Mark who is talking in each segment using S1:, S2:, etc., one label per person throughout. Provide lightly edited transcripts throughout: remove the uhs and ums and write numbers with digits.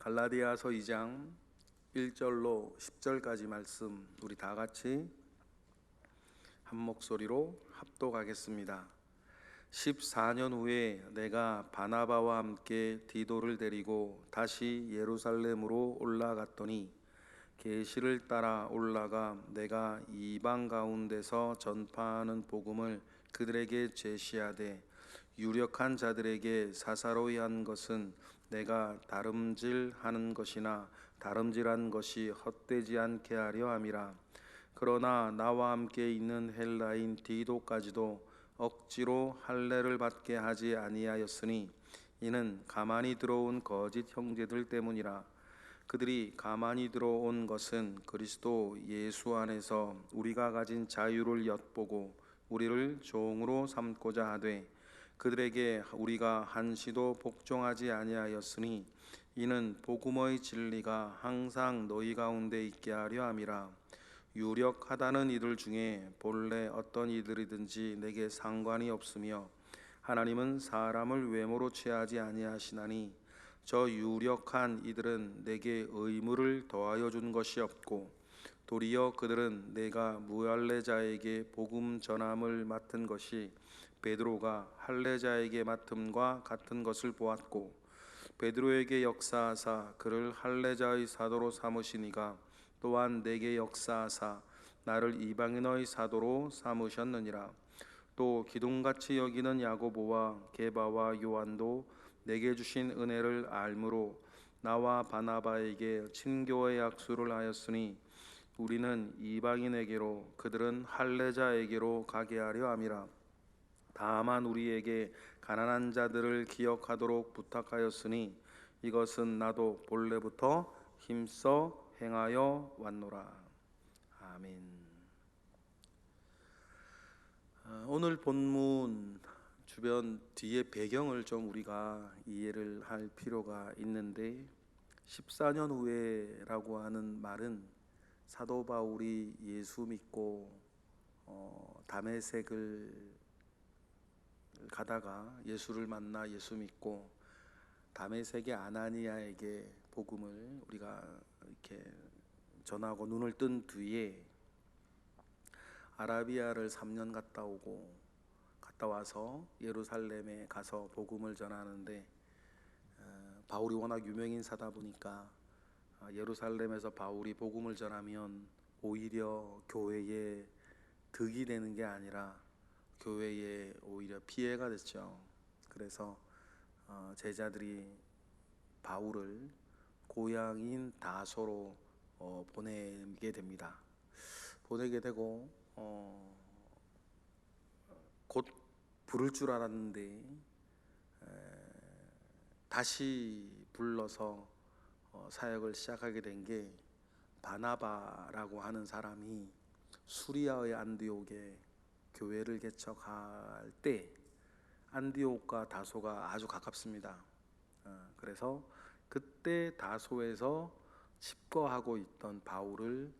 S1: 갈라디아서 2장 1절로 10절까지 말씀 우리 다 같이 한 목소리로 합독하겠습니다. 14년 후에 내가 바나바와 함께 디도를 데리고 다시 예루살렘으로 올라갔더니 계시를 따라 올라가 내가 이방 가운데서 전파하는 복음을 그들에게 제시하되 유력한 자들에게 사사로이 한 것은 내가 다름질하는 것이나 다름질한 것이 헛되지 않게 하려 함이라. 그러나 나와 함께 있는 헬라인 디도까지도 억지로 할례를 받게 하지 아니하였으니 이는 가만히 들어온 거짓 형제들 때문이라. 그들이 가만히 들어온 것은 그리스도 예수 안에서 우리가 가진 자유를 엿보고 우리를 종으로 삼고자 하되 그들에게 우리가 한시도 복종하지 아니하였으니 이는 복음의 진리가 항상 너희 가운데 있게 하려 함이라. 유력하다는 이들 중에 본래 어떤 이들이든지 내게 상관이 없으며 하나님은 사람을 외모로 취하지 아니하시나니 저 유력한 이들은 내게 의무를 더하여 준 것이 없고 도리어 그들은 내가 무할례자에게 복음 전함을 맡은 것이 베드로가 할례자에게 맡음과 같은 것을 보았고 베드로에게 역사하사 그를 할례자의 사도로 삼으시니가 또한 내게 역사하사 나를 이방인의 사도로 삼으셨느니라. 또 기둥같이 여기는 야고보와 게바와 요한도 내게 주신 은혜를 알므로 나와 바나바에게 친교의 약수를 하였으니 우리는 이방인에게로 그들은 할례자에게로 가게 하려 함이라. 다만 우리에게 가난한 자들을 기억하도록 부탁하였으니 이것은 나도 본래부터 힘써 행하여 왔노라. 아멘. 오늘 본문 주변 뒤에 배경을 좀 우리가 이해를 할 필요가 있는데 14년 후에라고 하는 말은 사도 바울이 예수 믿고 다메섹을 가다가 예수를 만나 예수 믿고 다메섹의 아나니아에게 복음을 우리가 이렇게 전하고 눈을 뜬 뒤에 아라비아를 3년 갔다 와서 예루살렘에 가서 복음을 전하는데 바울이 워낙 유명인사다 보니까 예루살렘에서 바울이 복음을 전하면 오히려 교회에 득이 되는 게 아니라 교회에 오히려 피해가 됐죠. 그래서 제자들이 바울을 고향인 다소로 보내게 됩니다. 보내게 되고 곧 부를 줄 알았는데 다시 불러서 사역을 시작하게 된 게 바나바라고 하는 사람이 수리아의 안디옥에 교회를 개척할 때 안디옥과 다소가 아주 가깝습니다. 그래서 그때 다소에서 칩거하고 있던 바울을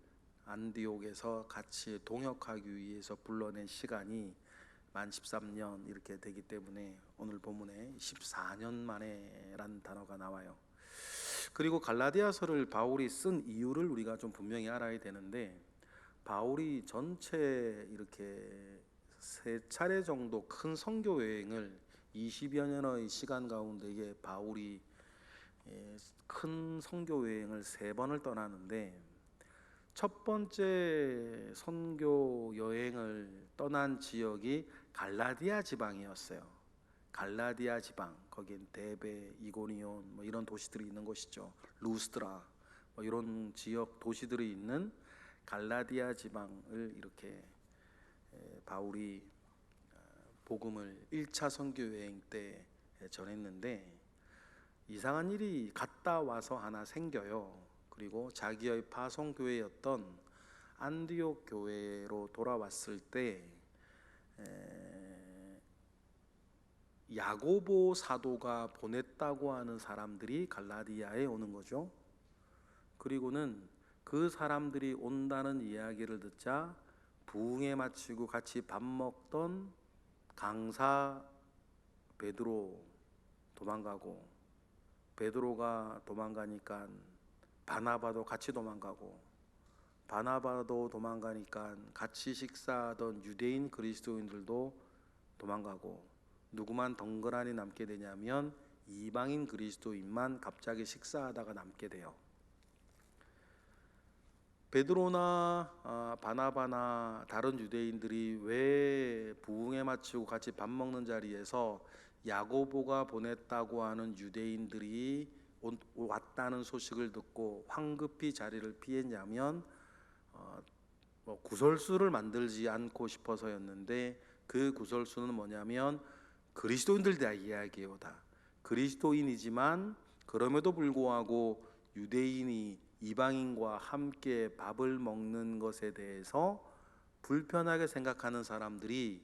S1: 안디옥에서 같이 동역하기 위해서 불러낸 시간이 만 13년 이렇게 되기 때문에 오늘 본문에 14년 만에라는 단어가 나와요. 그리고 갈라디아서를 바울이 쓴 이유를 우리가 좀 분명히 알아야 되는데 바울이 전체 이렇게 3차례 정도 큰 선교 여행을 20여 년의 시간 가운데에 바울이 큰 선교 여행을 3번을 떠나는데 첫 번째 선교 여행을 떠난 지역이 갈라디아 지방이었어요. 갈라디아 지방, 거긴 데베, 이고니온 뭐 이런 도시들이 있는 곳이죠. 루스드라 뭐 이런 지역 도시들이 있는 갈라디아 지방을 이렇게 바울이 복음을 1차 선교 여행 때 전했는데 이상한 일이 갔다 와서 하나 생겨요. 그리고 자기의 파송교회였던 안디옥 교회로 돌아왔을 때 야고보 사도가 보냈다고 하는 사람들이 갈라디아에 오는 거죠. 그리고는 그 사람들이 온다는 이야기를 듣자 부흥에 마치고 같이 밥 먹던 강사 베드로 도망가고 베드로가 도망가니까 바나바도 같이 도망가고, 바나바도 도망가니까 같이 식사하던 유대인 그리스도인들도 도망가고, 누구만 덩그러니 남게 되냐면 이방인 그리스도인만 갑자기 식사하다가 남게 돼요. 베드로나 바나바나 다른 유대인들이 왜 부흥에 마치고 같이 밥 먹는 자리에서 야고보가 보냈다고 하는 유대인들이 왔다는 소식을 듣고 황급히 자리를 피했냐면 구설수를 만들지 않고 싶어서였는데, 그 구설수는 뭐냐면 그리스도인들 다 이야기요다. 그리스도인이지만 그럼에도 불구하고 유대인이 이방인과 함께 밥을 먹는 것에 대해서 불편하게 생각하는 사람들이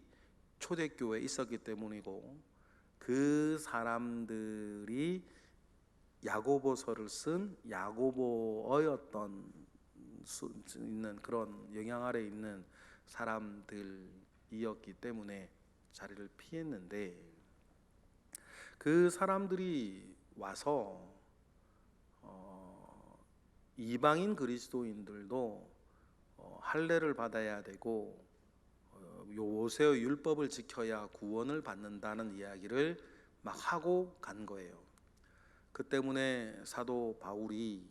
S1: 초대교회에 있었기 때문이고, 그 사람들이 야고보서를 쓴 야고보어였던 있는 그런 영향 아래 있는 사람들이었기 때문에 자리를 피했는데, 그 사람들이 와서 이방인 그리스도인들도 할례를 받아야 되고 모세의 율법을 지켜야 구원을 받는다는 이야기를 막 하고 간 거예요. 그 때문에 사도 바울이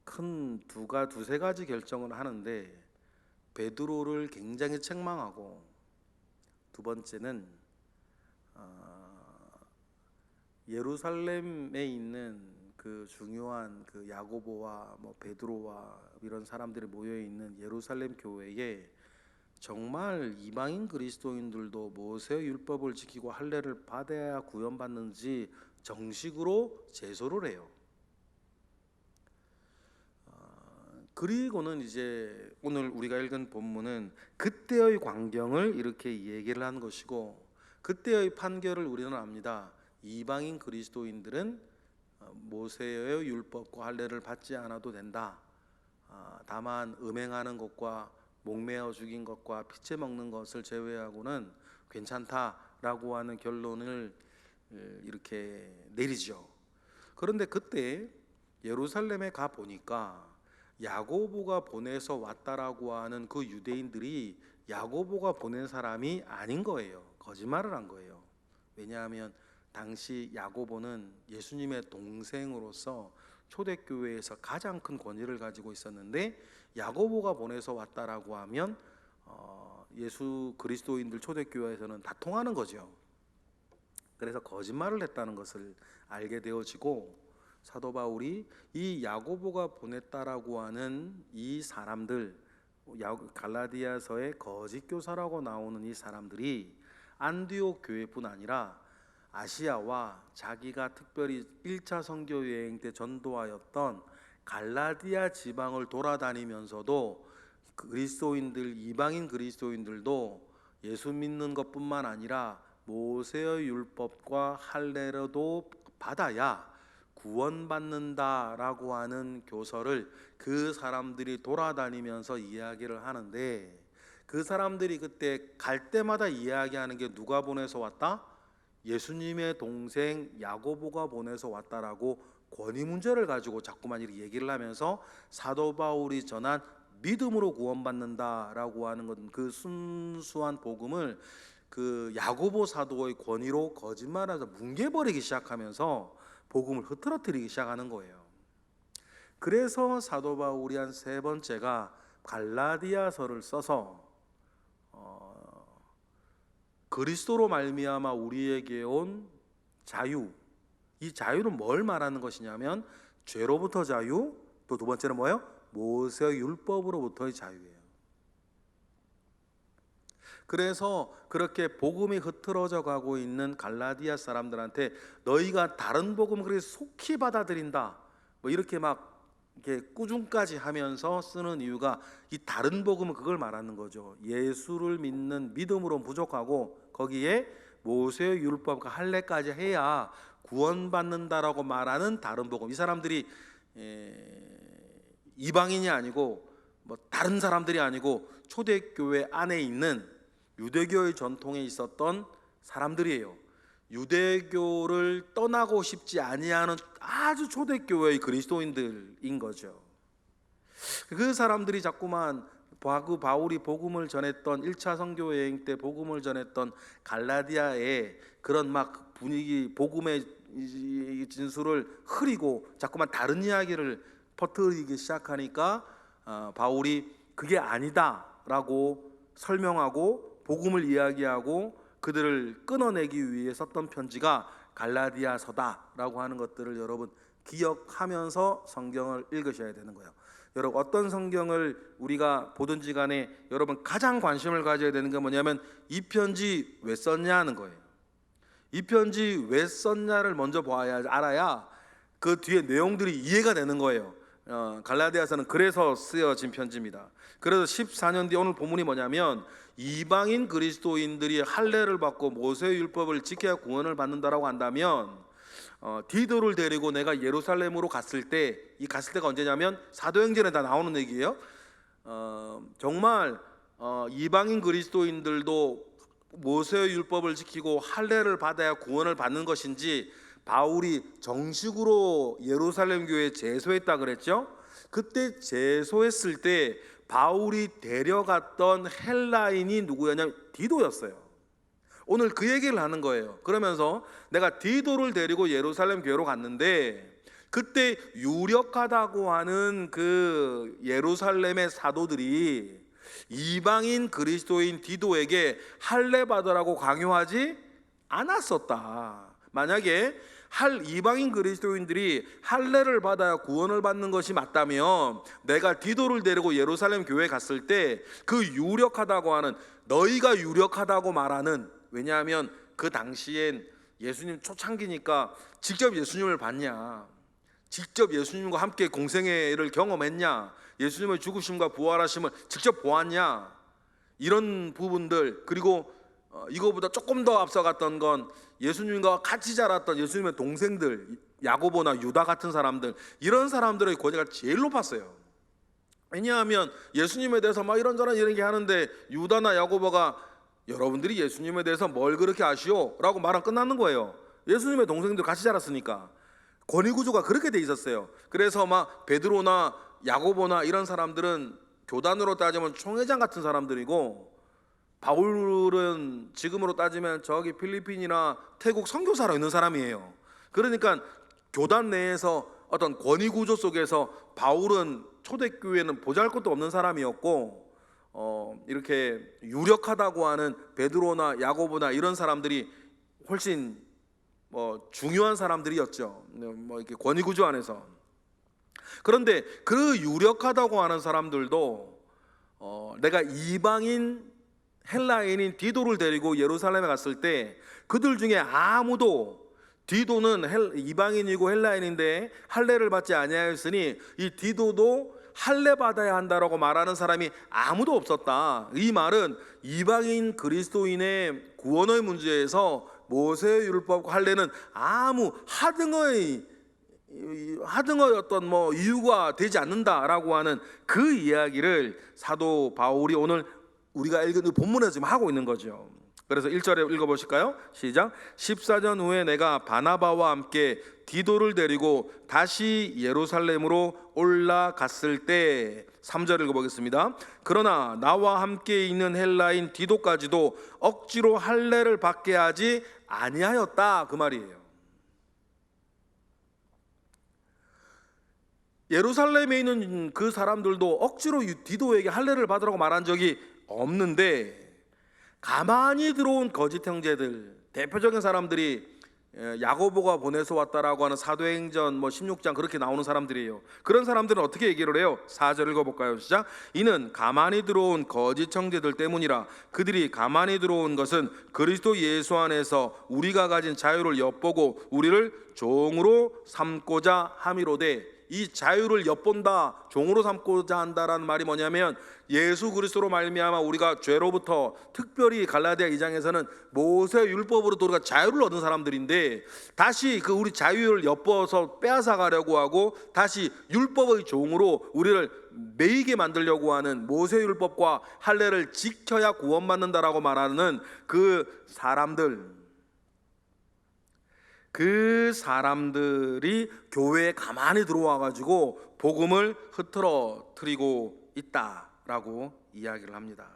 S1: 큰 두세 가지 결정을 하는데, 베드로를 굉장히 책망하고, 두 번째는 예루살렘에 있는 그 중요한 그 야고보와 베드로와 이런 사람들이 모여 있는 예루살렘 교회에 정말 이방인 그리스도인들도 모세의 율법을 지키고 할례를 받아야 구원받는지 정식으로 제소를 해요. 그리고는 이제 오늘 우리가 읽은 본문은 그때의 광경을 이렇게 얘기를 한 것이고, 그때의 판결을 우리는 압니다. 이방인 그리스도인들은 모세의 율법과 할례를 받지 않아도 된다. 다만 음행하는 것과 목매어 죽인 것과 피채 먹는 것을 제외하고는 괜찮다라고 하는 결론을 이렇게 내리죠. 그런데 그때 예루살렘에 가 보니까 야고보가 보내서 왔다라고 하는 그 유대인들이 야고보가 보낸 사람이 아닌 거예요. 거짓말을 한 거예요. 왜냐하면 당시 야고보는 예수님의 동생으로서 초대교회에서 가장 큰 권위를 가지고 있었는데, 야고보가 보내서 왔다라고 하면 예수 그리스도인들 초대교회에서는 다 통하는 거죠. 그래서 거짓말을 했다는 것을 알게 되어지고, 사도 바울이 이 야고보가 보냈다라고 하는 이 사람들, 갈라디아서의 거짓 교사라고 나오는 이 사람들이 안디옥 교회뿐 아니라 아시아와 자기가 특별히 1차 선교 여행 때 전도하였던 갈라디아 지방을 돌아다니면서도 그리스도인들, 이방인 그리스도인들도 예수 믿는 것뿐만 아니라 모세의 율법과 할례로도 받아야 구원받는다라고 하는 교서를 그 사람들이 돌아다니면서 이야기를 하는데, 그 사람들이 그때 갈 때마다 이야기하는 게 누가 보내서 왔다? 예수님의 동생 야고보가 보내서 왔다라고 권위 문제를 가지고 자꾸만 이렇게 얘기를 하면서 사도 바울이 전한 믿음으로 구원받는다라고 하는 것, 그 순수한 복음을 그 야고보 사도의 권위로 거짓말해서 뭉개버리기 시작하면서 복음을 흐트러뜨리기 시작하는 거예요. 그래서 사도 바울이 한 세 번째가 갈라디아서를 써서 그리스도로 말미암아 우리에게 온 자유, 이 자유는 뭘 말하는 것이냐면 죄로부터 자유, 또 두 번째는 뭐예요? 모세의 율법으로부터의 자유예요. 그래서 그렇게 복음이 흐트러져 가고 있는 갈라디아 사람들한테 너희가 다른 복음을 그렇게 속히 받아들인다, 이렇게 막 이렇게 꾸중까지 하면서 쓰는 이유가 이 다른 복음은 그걸 말하는 거죠. 예수를 믿는 믿음으로 부족하고 거기에 모세의 율법과 할례까지 해야 구원받는다라고 말하는 다른 복음. 이 사람들이 이방인이 아니고 다른 사람들이 아니고 초대교회 안에 있는 유대교의 전통에 있었던 사람들이에요. 유대교를 떠나고 싶지 아니하는 아주 초대교회의 그리스도인들인 거죠. 그 사람들이 자꾸만 바울이 복음을 전했던 1차 선교 여행 때 복음을 전했던 갈라디아의 그런 막 분위기, 복음의 진술을 흐리고 자꾸만 다른 이야기를 퍼뜨리기 시작하니까 바울이 그게 아니다라고 설명하고 복음을 이야기하고 그들을 끊어내기 위해 썼던 편지가 갈라디아서다라고 하는 것들을 여러분 기억하면서 성경을 읽으셔야 되는 거예요. 여러분 어떤 성경을 우리가 보든지 간에 여러분 가장 관심을 가져야 되는 게 뭐냐면 이 편지 왜 썼냐 하는 거예요. 이 편지 왜 썼냐를 먼저 알아야 그 뒤에 내용들이 이해가 되는 거예요. 갈라디아서는 그래서 쓰여진 편지입니다. 그래서 14년 뒤 오늘 본문이 뭐냐면 이방인 그리스도인들이 할례를 받고 모세의 율법을 지켜야 구원을 받는다라고 한다면 디도를 데리고 내가 예루살렘으로 갔을 때, 이 갔을 때가 언제냐면 사도행전에 다 나오는 얘기예요. 정말 이방인 그리스도인들도 모세의 율법을 지키고 할례를 받아야 구원을 받는 것인지 바울이 정식으로 예루살렘 교회에 제소했다 그랬죠. 그때 제소했을 때 바울이 데려갔던 헬라인이 누구였냐면 디도였어요. 오늘 그 얘기를 하는 거예요. 그러면서 내가 디도를 데리고 예루살렘 교회로 갔는데 그때 유력하다고 하는 그 예루살렘의 사도들이 이방인 그리스도인 디도에게 할례 받으라고 강요하지 않았었다. 만약에 이방인 그리스도인들이 할례를 받아야 구원을 받는 것이 맞다면 내가 디도를 데리고 예루살렘 교회에 갔을 때 그 유력하다고 하는, 너희가 유력하다고 말하는, 왜냐하면 그 당시엔 예수님 초창기니까 직접 예수님을 봤냐, 직접 예수님과 함께 공생애를 경험했냐, 예수님의 죽으심과 부활하심을 직접 보았냐, 이런 부분들, 그리고 이거보다 조금 더 앞서갔던 건 예수님과 같이 자랐던 예수님의 동생들, 야고보나 유다 같은 사람들, 이런 사람들의 권위가 제일 높았어요. 왜냐하면 예수님에 대해서 막 이런저런 이런 게 하는데 유다나 야고보가 여러분들이 예수님에 대해서 뭘 그렇게 아시오? 라고 말하면 끝나는 거예요. 예수님의 동생들 같이 자랐으니까 권위 구조가 그렇게 돼 있었어요. 그래서 막 베드로나 야고보나 이런 사람들은 교단으로 따지면 총회장 같은 사람들이고, 바울은 지금으로 따지면 저기 필리핀이나 태국 선교사로 있는 사람이에요. 그러니까 교단 내에서 어떤 권위 구조 속에서 바울은 초대교회는 보잘것도 없는 사람이었고, 이렇게 유력하다고 하는 베드로나 야고보나 이런 사람들이 훨씬 중요한 사람들이었죠. 이렇게 권위 구조 안에서. 그런데 그 유력하다고 하는 사람들도 내가 이방인 헬라인인 디도를 데리고 예루살렘에 갔을 때 그들 중에 아무도, 디도는 이방인이고 헬라인인데 할례를 받지 아니하였으니 이 디도도 할례 받아야 한다라고 말하는 사람이 아무도 없었다. 이 말은 이방인 그리스도인의 구원의 문제에서 모세의 율법과 할례는 아무 하등의 어떤 이유가 되지 않는다라고 하는 그 이야기를 사도 바울이 오늘 우리가 읽은 본문에서 지금 하고 있는 거죠. 그래서 1절에 읽어보실까요? 시작. 14년 후에 내가 바나바와 함께 디도를 데리고 다시 예루살렘으로 올라갔을 때, 3절 읽어보겠습니다. 그러나 나와 함께 있는 헬라인 디도까지도 억지로 할례를 받게 하지 아니하였다, 그 말이에요. 예루살렘에 있는 그 사람들도 억지로 디도에게 할례를 받으라고 말한 적이 없는데, 가만히 들어온 거짓 형제들, 대표적인 사람들이 야고보가 보내서 왔다라고 하는 사도행전 16장 그렇게 나오는 사람들이에요. 그런 사람들은 어떻게 얘기를 해요? 4절 읽어볼까요? 시작. 이는 가만히 들어온 거짓 형제들 때문이라. 그들이 가만히 들어온 것은 그리스도 예수 안에서 우리가 가진 자유를 엿보고 우리를 종으로 삼고자 함이로되. 이 자유를 엿본다, 종으로 삼고자 한다라는 말이 뭐냐면 예수 그리스도로 말미암아 우리가 죄로부터, 특별히 갈라디아 2장에서는 모세 율법으로도 우리가 자유를 얻은 사람들인데 다시 그 우리 자유를 엿보아서 빼앗아 가려고 하고 다시 율법의 종으로 우리를 매이게 만들려고 하는, 모세 율법과 할례를 지켜야 구원받는다라고 말하는 그 사람들, 그 사람들이 교회에 가만히 들어와 가지고 복음을 흐트러뜨리고 있다라고 이야기를 합니다.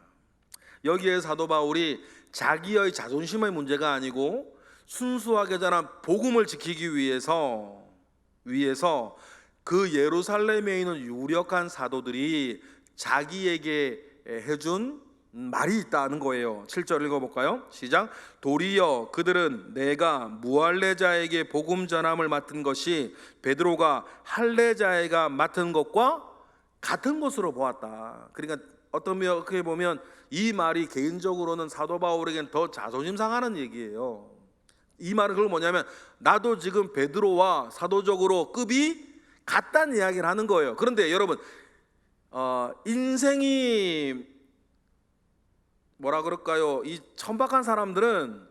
S1: 여기에 사도 바울이 자기의 자존심의 문제가 아니고 순수하게 전한 복음을 지키기 위해서 그 예루살렘에 있는 유력한 사도들이 자기에게 해준 말이 있다는 거예요. 7절 읽어볼까요? 시작. 도리어 그들은 내가 무할레자에게 복음 전함을 맡은 것이 베드로가 할레자에가 맡은 것과 같은 것으로 보았다. 그러니까 어떻게 보면 이 말이 개인적으로는 사도 바울에겐 더 자존심 상하는 얘기예요. 이 말은 그걸 뭐냐면 나도 지금 베드로와 사도적으로 급이 같다는 이야기를 하는 거예요. 그런데 여러분 인생이 뭐라 그럴까요? 이 천박한 사람들은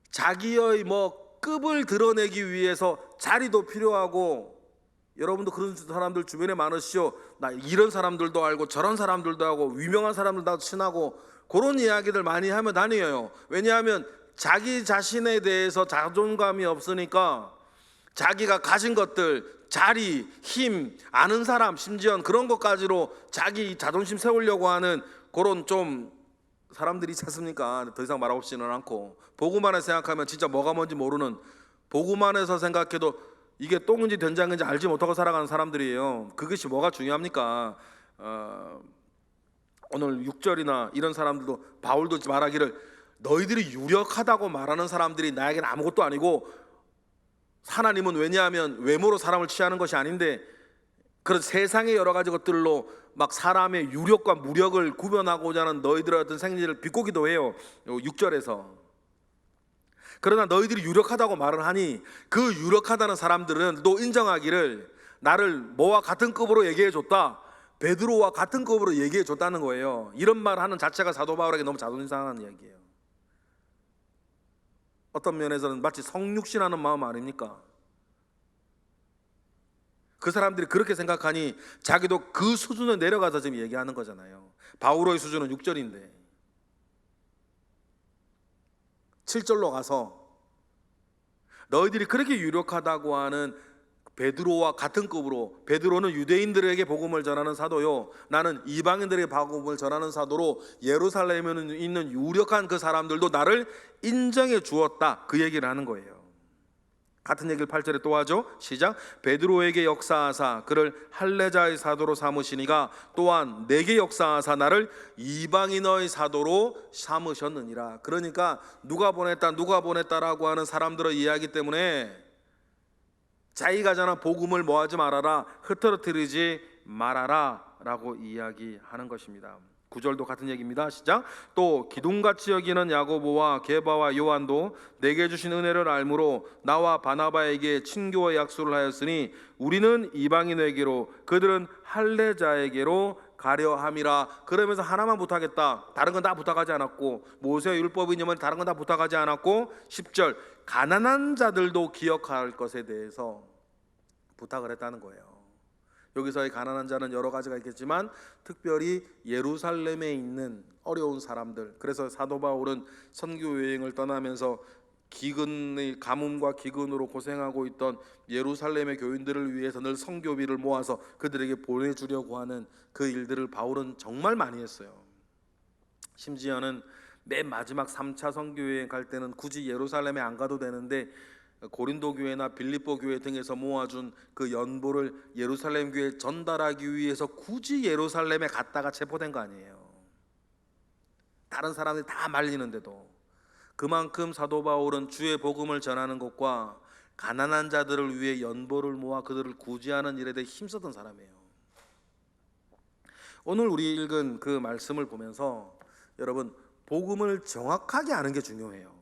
S1: 자기의 급을 드러내기 위해서 자리도 필요하고, 여러분도 그런 사람들 주변에 많으시죠? 나 이런 사람들도 알고 저런 사람들도 하고 유명한 사람들도 친하고 그런 이야기들 많이 하며 다녀요. 왜냐하면 자기 자신에 대해서 자존감이 없으니까 자기가 가진 것들, 자리, 힘, 아는 사람, 심지어 그런 것까지로 자기 자존심 세우려고 하는 그런 좀 사람들이 있지 않습니까? 더 이상 말하고 싶지는 않고, 복음 안에 생각하면 진짜 뭐가 뭔지 모르는, 복음 안에서 생각해도 이게 똥인지 된장인지 알지 못하고 살아가는 사람들이에요. 그것이 뭐가 중요합니까? 오늘 6절이나 이런 사람들도 바울도 말하기를 너희들이 유력하다고 말하는 사람들이 나에게는 아무것도 아니고, 하나님은 왜냐하면 외모로 사람을 취하는 것이 아닌데 그런 세상의 여러 가지 것들로 막 사람의 유력과 무력을 구별하고자 하는 너희들의 어떤 생리를 비꼬기도 해요. 6절에서. 그러나 너희들이 유력하다고 말을 하니 그 유력하다는 사람들은 또 인정하기를 나를 뭐와 같은 급으로 얘기해 줬다, 베드로와 같은 급으로 얘기해 줬다는 거예요. 이런 말 하는 자체가 사도 바울에게 너무 자존심 상하는 이야기예요. 어떤 면에서는 마치 성육신하는 마음 아닙니까? 그 사람들이 그렇게 생각하니 자기도 그 수준에 내려가서 지금 얘기하는 거잖아요. 바울의 수준은 6절인데 7절로 가서 너희들이 그렇게 유력하다고 하는 베드로와 같은 급으로, 베드로는 유대인들에게 복음을 전하는 사도요, 나는 이방인들에게 복음을 전하는 사도로 예루살렘에 있는 유력한 그 사람들도 나를 인정해 주었다, 그 얘기를 하는 거예요. 같은 얘기를 8절에 또 하죠. 시작. 베드로에게 역사하사 그를 할레자의 사도로 삼으시니가 또한 내게 역사하사 나를 이방인의 사도로 삼으셨느니라. 그러니까 누가 보냈다라고 하는 사람들의 이야기 때문에 자기가 전한 복음을 뭐하지 말아라, 흐트러뜨리지 말아라 라고 이야기하는 것입니다. 9절도 같은 얘기입니다. 시작. 또 기둥같이 여기는 야고보와 게바와 요한도 내게 주신 은혜를 알므로 나와 바나바에게 친교와 약속을 하였으니 우리는 이방인에게로 그들은 할례자에게로 가려 함이라. 그러면서 하나만 부탁했다. 다른 건 다 부탁하지 않았고, 모세의 율법이냐면 다른 건 다 부탁하지 않았고, 10절 가난한 자들도 기억할 것에 대해서 부탁을 했다는 거예요. 여기서의 가난한 자는 여러 가지가 있겠지만 특별히 예루살렘에 있는 어려운 사람들, 그래서 사도 바울은 선교 여행을 떠나면서 기근의 가뭄과 기근으로 고생하고 있던 예루살렘의 교인들을 위해서 늘 선교비를 모아서 그들에게 보내주려고 하는 그 일들을 바울은 정말 많이 했어요. 심지어는 맨 마지막 3차 선교 여행 갈 때는 굳이 예루살렘에 안 가도 되는데 고린도 교회나 빌립보 교회 등에서 모아준 그 연보를 예루살렘 교회에 전달하기 위해서 굳이 예루살렘에 갔다가 체포된 거 아니에요. 다른 사람들이 다 말리는데도. 그만큼 사도 바울은 주의 복음을 전하는 것과 가난한 자들을 위해 연보를 모아 그들을 구제하는 일에 대해 힘썼던 사람이에요. 오늘 우리 읽은 그 말씀을 보면서 여러분, 복음을 정확하게 아는 게 중요해요.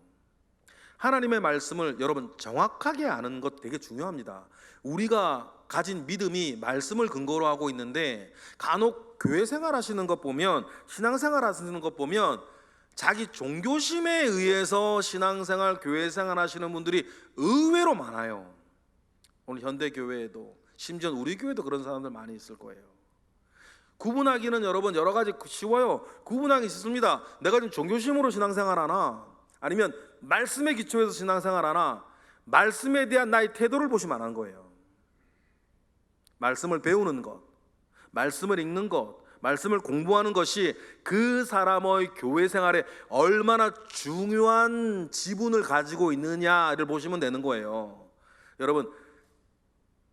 S1: 하나님의 말씀을 여러분 정확하게 아는 것 되게 중요합니다. 우리가 가진 믿음이 말씀을 근거로 하고 있는데 간혹 교회 생활하시는 것 보면, 신앙생활 하시는 것 보면 자기 종교심에 의해서 신앙생활, 교회 생활 하시는 분들이 의외로 많아요. 오늘 현대교회에도, 심지어 우리 교회도 그런 사람들 많이 있을 거예요. 구분하기는 여러분 여러 가지 쉬워요. 구분하기 쉽습니다. 내가 지금 종교심으로 신앙생활 하나, 아니면 말씀에 기초해서 신앙생활 하나, 말씀에 대한 나의 태도를 보시면 안 한 거예요. 말씀을 배우는 것, 말씀을 읽는 것, 말씀을 공부하는 것이 그 사람의 교회 생활에 얼마나 중요한 지분을 가지고 있느냐를 보시면 되는 거예요. 여러분,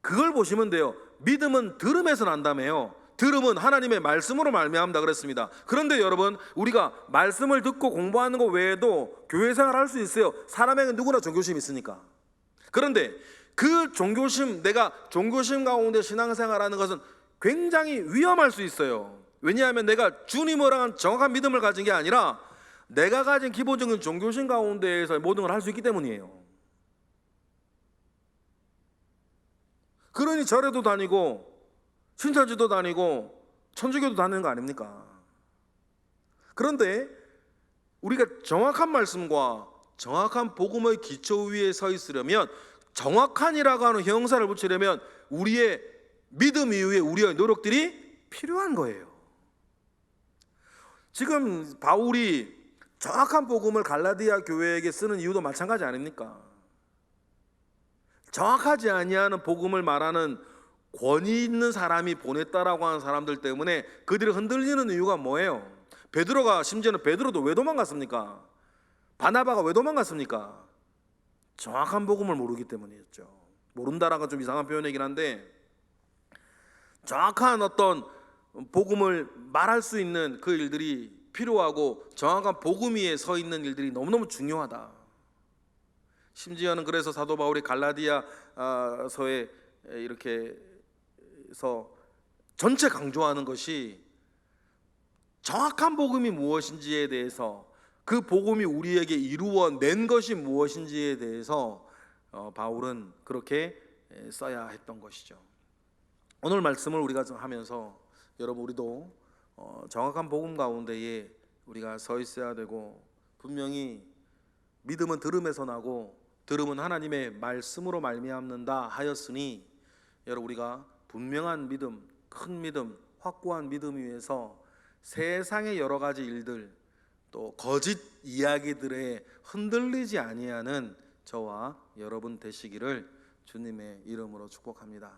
S1: 그걸 보시면 돼요. 믿음은 들음에서 난다며요. 들음은 하나님의 말씀으로 말미암다 그랬습니다. 그런데 여러분, 우리가 말씀을 듣고 공부하는 것 외에도 교회 생활을 할 수 있어요. 사람에게 누구나 종교심이 있으니까. 그런데 그 종교심, 내가 종교심 가운데 신앙생활하는 것은 굉장히 위험할 수 있어요. 왜냐하면 내가 주님을 향한 정확한 믿음을 가진 게 아니라 내가 가진 기본적인 종교심 가운데에서 모든 걸 할 수 있기 때문이에요. 그러니 절에도 다니고 신천지도 다니고 천주교도 다니는 거 아닙니까? 그런데 우리가 정확한 말씀과 정확한 복음의 기초 위에 서 있으려면, 정확한이라고 하는 형사를 붙이려면 우리의 믿음 이후에 우리의 노력들이 필요한 거예요. 지금 바울이 정확한 복음을 갈라디아 교회에게 쓰는 이유도 마찬가지 아닙니까? 정확하지 아니하는 복음을 말하는 권위 있는 사람이 보냈다라고 하는 사람들 때문에 그들이 흔들리는 이유가 뭐예요? 베드로가, 심지어는 베드로도 왜 도망갔습니까? 바나바가 왜 도망갔습니까? 정확한 복음을 모르기 때문이었죠. 모른다라는 건 좀 이상한 표현이긴 한데, 정확한 어떤 복음을 말할 수 있는 그 일들이 필요하고 정확한 복음 위에 서 있는 일들이 너무너무 중요하다. 심지어는 그래서 사도 바울이 갈라디아서에 이렇게 해서 전체 강조하는 것이 정확한 복음이 무엇인지에 대해서, 그 복음이 우리에게 이루어낸 것이 무엇인지에 대해서 바울은 그렇게 써야 했던 것이죠. 오늘 말씀을 우리가 좀 하면서 여러분, 우리도 정확한 복음 가운데에 우리가 서 있어야 되고, 분명히 믿음은 들음에서 나고 들음은 하나님의 말씀으로 말미암는다 하였으니, 여러분, 우리가 분명한 믿음, 큰 믿음, 확고한 믿음 위에서 세상의 여러 가지 일들, 또 거짓 이야기들에 흔들리지 아니하는 저와 여러분 되시기를 주님의 이름으로 축복합니다.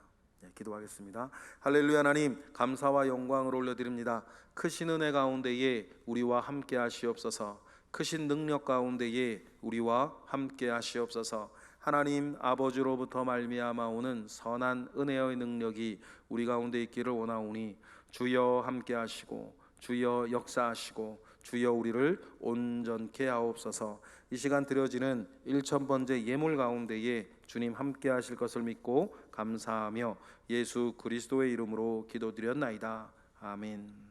S1: 기도하겠습니다. 할렐루야. 하나님, 감사와 영광을 올려드립니다. 크신 은혜 가운데에 우리와 함께 하시옵소서. 크신 능력 가운데에 우리와 함께 하시옵소서. 하나님 아버지로부터 말미암아 오는 선한 은혜의 능력이 우리 가운데 있기를 원하오니, 주여 함께 하시고 주여 역사하시고 주여 우리를 온전케 하옵소서. 이 시간 드려지는 1000번째 예물 가운데에 주님 함께 하실 것을 믿고 감사하며 예수 그리스도의 이름으로 기도드렸나이다. 아멘.